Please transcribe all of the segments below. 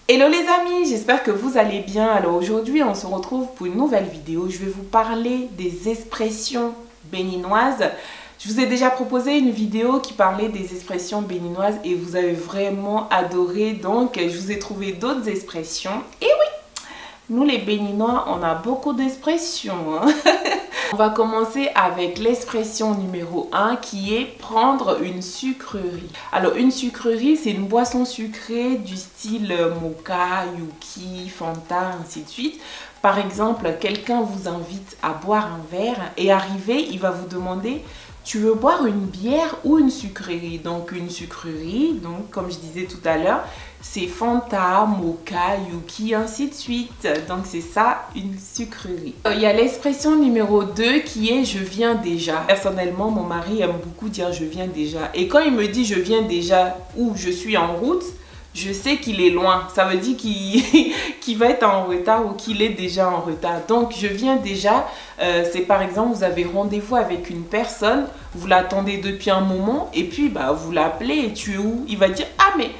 Hello les amis, j'espère que vous allez bien. Alors aujourd'hui on se retrouve pour une nouvelle vidéo. Je vais vous parler des expressions béninoises. Je vous ai déjà proposé une vidéo qui parlait des expressions béninoises et vous avez vraiment adoré. Donc je vous ai trouvé d'autres expressions. Et oui, nous les Béninois on a beaucoup d'expressions. On va commencer avec l'expression numéro 1 qui est prendre une sucrerie. Alors une sucrerie, c'est une boisson sucrée du style mocha, yuki, fanta, ainsi de suite. Par exemple, quelqu'un vous invite à boire un verre et arrivé, il va vous demander: tu veux boire une bière ou une sucrerie? Donc une sucrerie, donc comme je disais tout à l'heure, c'est Fanta, Mocha, Yuki, ainsi de suite. Donc c'est ça, une sucrerie. Il y a l'expression numéro 2 qui est je viens déjà. Personnellement, mon mari aime beaucoup dire je viens déjà. Et quand il me dit je viens déjà ou je suis en route, je sais qu'il est loin. Ça veut dire qu'il va être en retard ou qu'il est déjà en retard. Donc, je viens déjà. C'est par exemple, vous avez rendez-vous avec une personne. Vous l'attendez depuis un moment. Et puis, vous l'appelez. Et tu es où? Il va dire: ah, mais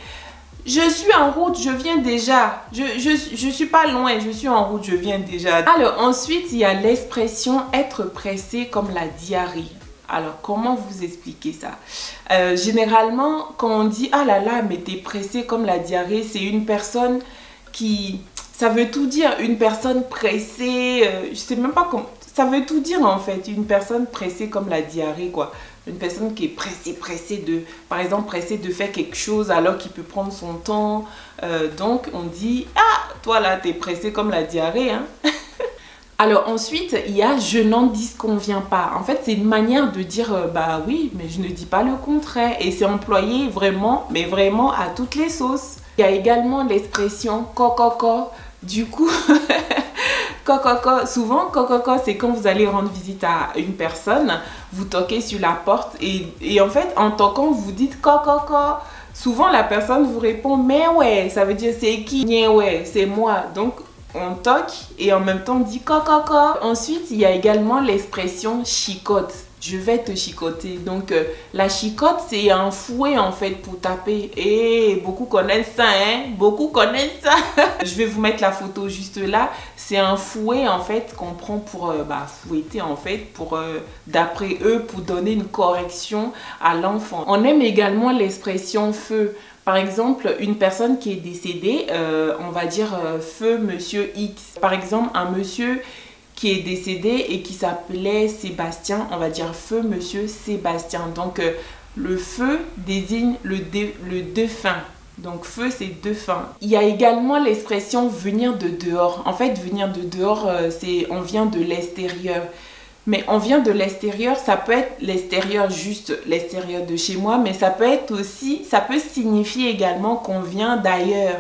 je suis en route. Je viens déjà. Je suis pas loin. Je suis en route. Je viens déjà. Alors, ensuite, il y a l'expression être pressé comme la diarrhée. Alors, comment vous expliquer ça? Généralement, quand on dit « Ah là là, mais t'es pressé comme la diarrhée », c'est une personne qui... Ça veut tout dire, une personne pressée, je sais même pas comment... Ça veut tout dire en fait, une personne pressée comme la diarrhée, quoi. Une personne qui est pressée de... Par exemple, pressée de faire quelque chose alors qu'il peut prendre son temps. Donc, on dit « Ah, toi là, t'es pressé comme la diarrhée, hein ?» Alors ensuite, il y a « je n'en disconviens pas ». En fait, c'est une manière de dire « bah oui, mais je ne dis pas le contraire ». Et c'est employé vraiment, mais vraiment à toutes les sauces. Il y a également l'expression « cococo ». Du coup, cococo, souvent cococo, c'est quand vous allez rendre visite à une personne, vous toquez sur la porte et en fait, en toquant, vous dites « cococo ». Souvent, la personne vous répond « mais ouais », ça veut dire « c'est qui ?»« Mais ouais, c'est moi ». Donc, on toque et en même temps on dit cococo. Ensuite, il y a également l'expression chicote. Je vais te chicoter. Donc, la chicote, c'est un fouet en fait pour taper. Et beaucoup connaissent ça, hein? Beaucoup connaissent ça. Je vais vous mettre la photo juste là. C'est un fouet en fait qu'on prend pour fouetter en fait, pour d'après eux, pour donner une correction à l'enfant. On aime également l'expression feu. Par exemple, une personne qui est décédée, on va dire feu monsieur X. Par exemple, un monsieur qui est décédé et qui s'appelait Sébastien, on va dire feu monsieur Sébastien. Donc, le feu désigne le défunt. Donc, feu, c'est défunt. Il y a également l'expression venir de dehors. En fait, venir de dehors, c'est on vient de l'extérieur. Mais on vient de l'extérieur, ça peut être l'extérieur, juste l'extérieur de chez moi, mais ça peut être aussi, ça peut signifier également qu'on vient d'ailleurs.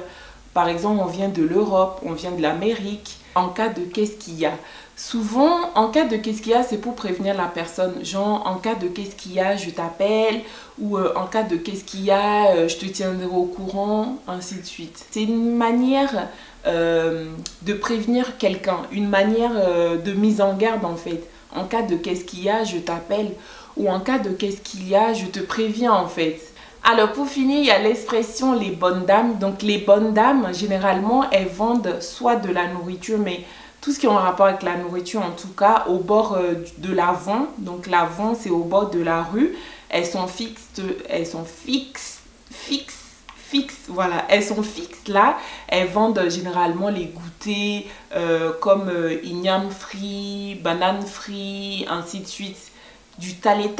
Par exemple, on vient de l'Europe, on vient de l'Amérique. En cas de qu'est-ce qu'il y a. Souvent, en cas de qu'est-ce qu'il y a, c'est pour prévenir la personne. Genre, en cas de qu'est-ce qu'il y a, je t'appelle. Ou en cas de qu'est-ce qu'il y a, je te tiendrai au courant, ainsi de suite. C'est une manière de prévenir quelqu'un, une manière de mise en garde en fait. En cas de qu'est-ce qu'il y a, je t'appelle. Ou en cas de qu'est-ce qu'il y a, je te préviens en fait. Alors pour finir, il y a l'expression les bonnes dames. Donc les bonnes dames, généralement, elles vendent soit de la nourriture, mais tout ce qui est en rapport avec la nourriture, en tout cas, au bord de l'avant. Donc l'avant, c'est au bord de la rue. Elles sont fixes, voilà, elles sont fixes là. Elles vendent généralement les goûters comme igname free, banane free, ainsi de suite. Du talé,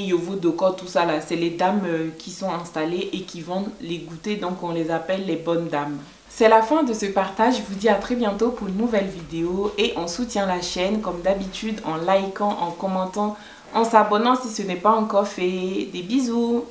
yovo doko, tout ça là, c'est les dames qui sont installées et qui vendent les goûters, donc on les appelle les bonnes dames. C'est la fin de ce partage, je vous dis à très bientôt pour une nouvelle vidéo et on soutient la chaîne comme d'habitude en likant, en commentant, en s'abonnant si ce n'est pas encore fait. Des bisous!